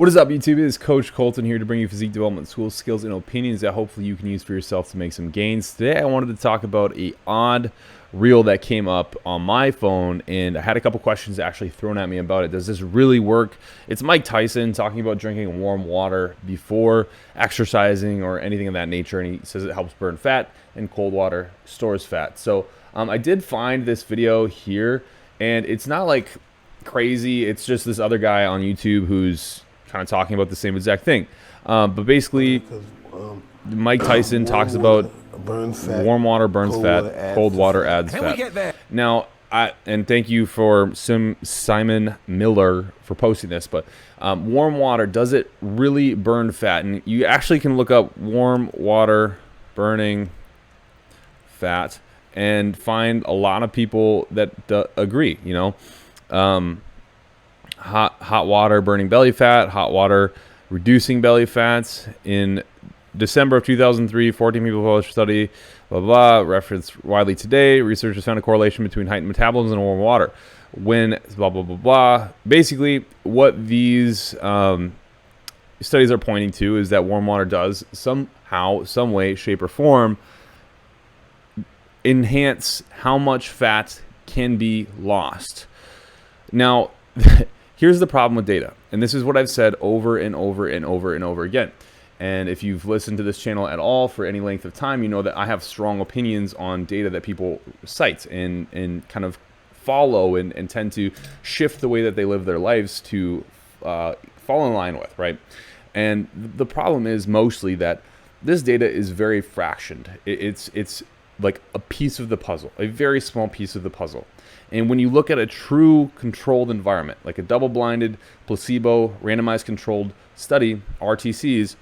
What is up, YouTube? It is Coach Kolton here to bring you physique development school skills and opinions that hopefully you can use for yourself to make some gains. Today, I wanted to talk about a odd reel that came up on my phone, and I had a couple questions actually thrown at me about it. Does this really work? It's Mike Tyson talking about drinking warm water before exercising or anything of that nature, and he says it helps burn fat, and cold water stores fat. So I did find this video here, and it's not like crazy. It's just this other guy on YouTube who's kind of talking about the same exact thing, but basically Mike Tyson talks about warm water burns fat, cold water adds fat. Now, and thank you for Simon Miller for posting this, but warm water, does it really burn fat? And you actually can look up warm water burning fat and find a lot of people that agree, you know. Hot water burning belly fat, hot water reducing belly fats. In December of 2003, 14 people published a study, blah, blah, referenced widely today. Researchers found a correlation between heightened metabolism and warm water. When blah, blah, blah, blah. Basically, what these studies are pointing to is that warm water does somehow, some way, shape, or form enhance how much fat can be lost. Now, here's the problem with data, and this is what I've said over and over and over and over again. And if you've listened to this channel at all for any length of time, you know that I have strong opinions on data that people cite and kind of follow and tend to shift the way that they live their lives to fall in line with, right? And the problem is mostly that this data is very fractioned. It's like a piece of the puzzle, a very small piece of the puzzle. And when you look at a true controlled environment, like a double-blinded, placebo, randomized controlled study, RTCs,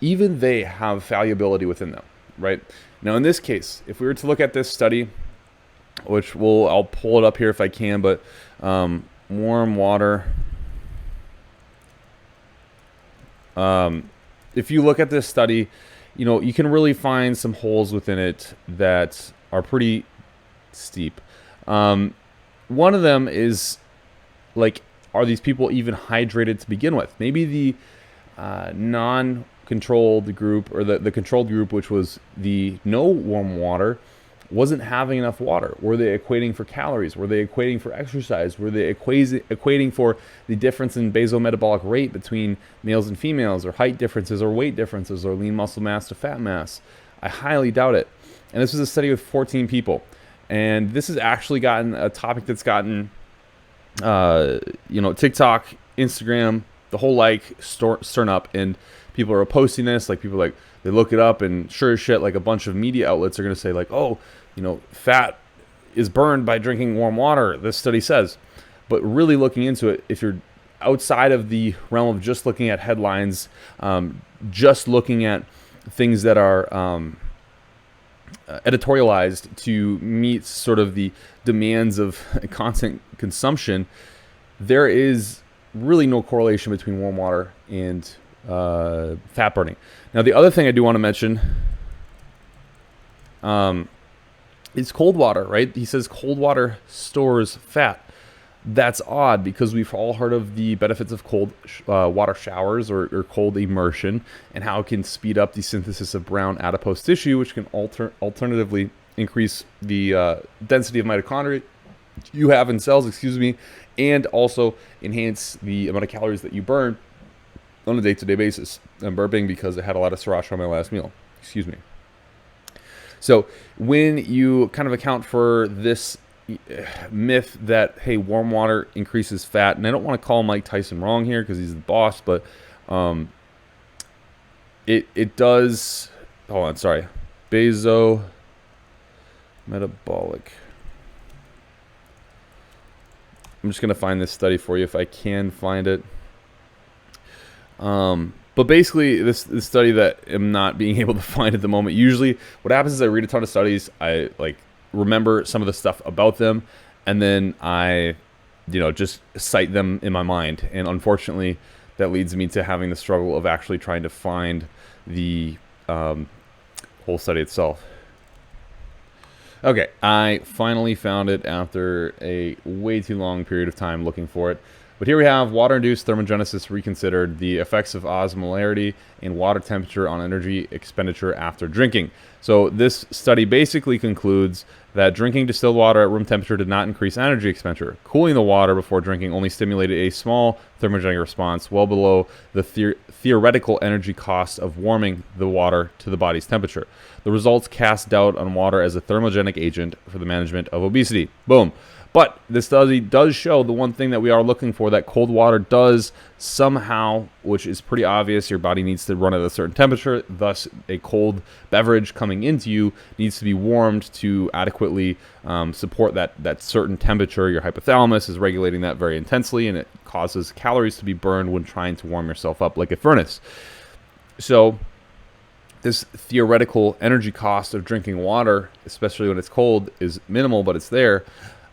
even they have fallibility within them, right? Now, in this case, if we were to look at this study, which I'll pull it up here if I can, but warm water. If you look at this study, you know, you can really find some holes within it that are pretty steep. One of them is, like, are these people even hydrated to begin with? Maybe the non-controlled group, or the controlled group, which was the no warm water, wasn't having enough water. Were they equating for calories? Were they equating for exercise? Were they equating for the difference in basal metabolic rate between males and females, or height differences, or weight differences, or lean muscle mass to fat mass? I highly doubt it. And this was a study with 14 people. And this has actually gotten a topic that's gotten, you know, TikTok, Instagram, the whole stirring up, and people are posting this. Like, people, like, they look it up, and sure as shit, like, a bunch of media outlets are going to say, like, oh, you know, fat is burned by drinking warm water, this study says. But really looking into it, if you're outside of the realm of just looking at headlines, just looking at things that are editorialized to meet sort of the demands of content consumption, there is really no correlation between warm water and fat burning. Now, the other thing I do want to mention is cold water, right? He says cold water stores fat. That's odd, because we've all heard of the benefits of cold water showers or cold immersion, and how it can speed up the synthesis of brown adipose tissue, which can alternatively increase the density of mitochondria you have in cells, and also enhance the amount of calories that you burn on a day-to-day basis. I'm burping because I had a lot of sriracha on my last meal. Excuse me. So when you kind of account for this myth that, hey, warm water increases fat, and I don't want to call Mike Tyson wrong here because he's the boss, but it does. Hold on, sorry. Baso metabolic. I'm just gonna find this study for you if I can find it. But basically, this study that I'm not being able to find at the moment. Usually, what happens is I read a ton of studies. I remember some of the stuff about them, and then I, you know, just cite them in my mind. And unfortunately, that leads me to having the struggle of actually trying to find the whole study itself. Okay, I finally found it after a way too long period of time looking for it. But here we have water-induced thermogenesis reconsidered, the effects of osmolarity and water temperature on energy expenditure after drinking. So this study basically concludes that drinking distilled water at room temperature did not increase energy expenditure. Cooling the water before drinking only stimulated a small thermogenic response, well below the theoretical energy cost of warming the water to the body's temperature. The results cast doubt on water as a thermogenic agent for the management of obesity. Boom. But this study does show the one thing that we are looking for, that cold water does somehow, which is pretty obvious, your body needs to run at a certain temperature. Thus, a cold beverage coming into you needs to be warmed to adequately support that certain temperature. Your hypothalamus is regulating that very intensely, and it causes calories to be burned when trying to warm yourself up like a furnace. So this theoretical energy cost of drinking water, especially when it's cold, is minimal, but it's there.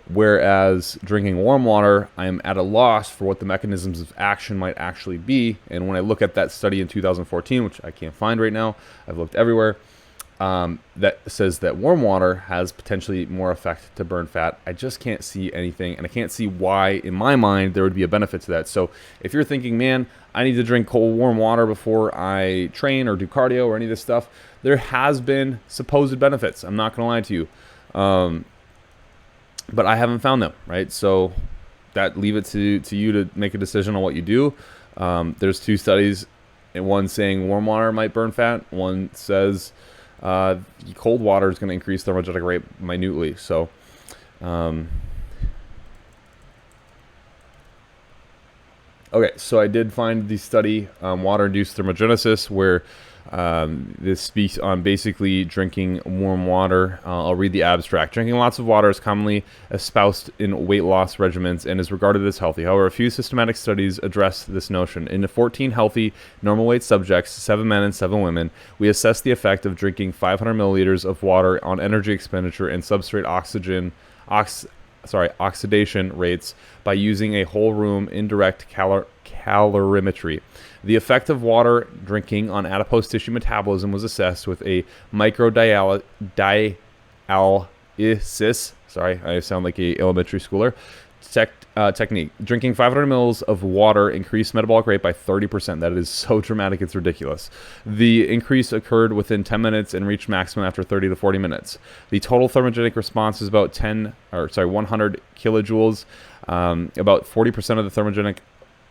Whereas drinking warm water, I am at a loss for what the mechanisms of action might actually be. And when I look at that study in 2014, which I can't find right now, I've looked everywhere, that says that warm water has potentially more effect to burn fat. I just can't see anything, and I can't see why, in my mind, there would be a benefit to that. So if you're thinking, man, I need to drink cold, warm water before I train or do cardio or any of this stuff, there has been supposed benefits. I'm not going to lie to you. But I haven't found them, right? So that leave it to you to make a decision on what you do. There's two studies, and one saying warm water might burn fat. One says cold water is going to increase thermogenic rate minutely. So okay, so I did find the study, water-induced thermogenesis, where this speaks on basically drinking warm water. I'll read the abstract. Drinking lots of water is commonly espoused in weight loss regimens and is regarded as healthy. However, a few systematic studies address this notion. In the 14 healthy, normal weight subjects, 7 men and 7 women, we assessed the effect of drinking 500 milliliters of water on energy expenditure and substrate oxidation rates by using a whole room indirect calorimetry. The effect of water drinking on adipose tissue metabolism was assessed with a microdialysis. Sorry, I sound like a elementary schooler. Technique. Drinking 500 mils of water increased metabolic rate by 30%. That is so dramatic, it's ridiculous. The increase occurred within 10 minutes and reached maximum after 30 to 40 minutes. The total thermogenic response is about 100 kilojoules. About 40% of the thermogenic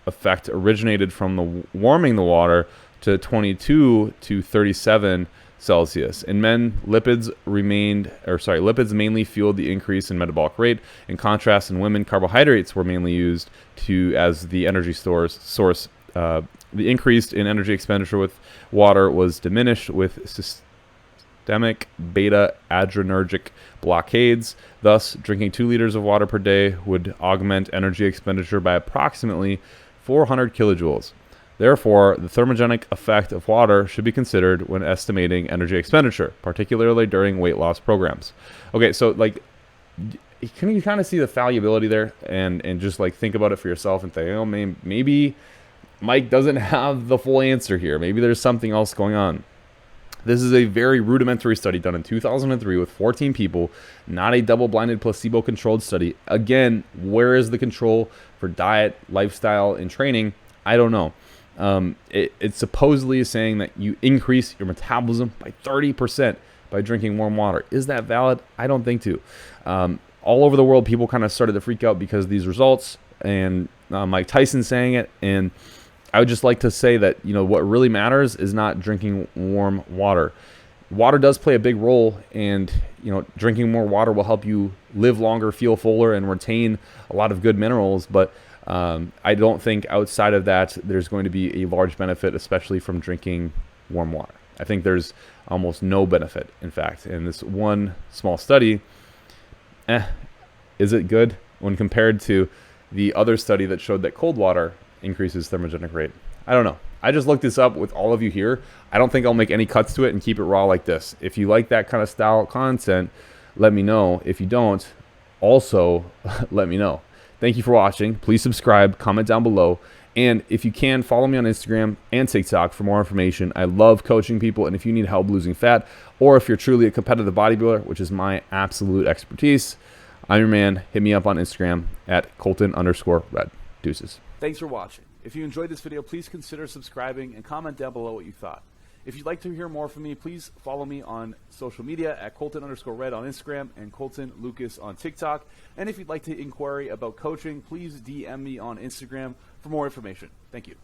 effect originated from the warming the water to 22 to 37 Celsius. In men, lipids mainly fueled the increase in metabolic rate. In contrast, in women, carbohydrates were mainly used as the energy source. The increase in energy expenditure with water was diminished with systemic beta-adrenergic blockades. Thus, drinking 2 liters of water per day would augment energy expenditure by approximately 400 kilojoules. Therefore, the thermogenic effect of water should be considered when estimating energy expenditure, particularly during weight loss programs. Okay, so like, can you kind of see the fallibility there, and just like think about it for yourself and think, oh, maybe Mike doesn't have the full answer here. Maybe there's something else going on. This is a very rudimentary study done in 2003 with 14 people, not a double-blinded placebo-controlled study. Again, where is the control for diet, lifestyle, and training? I don't know. It supposedly is saying that you increase your metabolism by 30% by drinking warm water. Is that valid? I don't think so. All over the world, people kind of started to freak out because of these results, and Mike Tyson saying it, and I would just like to say that, what really matters is not drinking warm water. Water does play a big role, and, drinking more water will help you live longer, feel fuller, and retain a lot of good minerals. But I don't think outside of that, there's going to be a large benefit, especially from drinking warm water. I think there's almost no benefit, in fact. In this one small study, is it good when compared to the other study that showed that cold water increases thermogenic rate? I don't know. I just looked this up with all of you here. I don't think I'll make any cuts to it and keep it raw like this. If you like that kind of style content, let me know. If you don't, also let me know. Thank you for watching. Please subscribe, comment down below, and if you can, follow me on Instagram and TikTok for more information. I love coaching people, and if you need help losing fat, or if you're truly a competitive bodybuilder, which is my absolute expertise, I'm your man. Hit me up on Instagram at Kolton_red. Deuces. Thanks for watching. If you enjoyed this video, please consider subscribing and comment down below what you thought. If you'd like to hear more from me, please follow me on social media at Kolton_Red on Instagram and Kolton Lucas on TikTok. And if you'd like to inquire about coaching, please DM me on Instagram for more information. Thank you.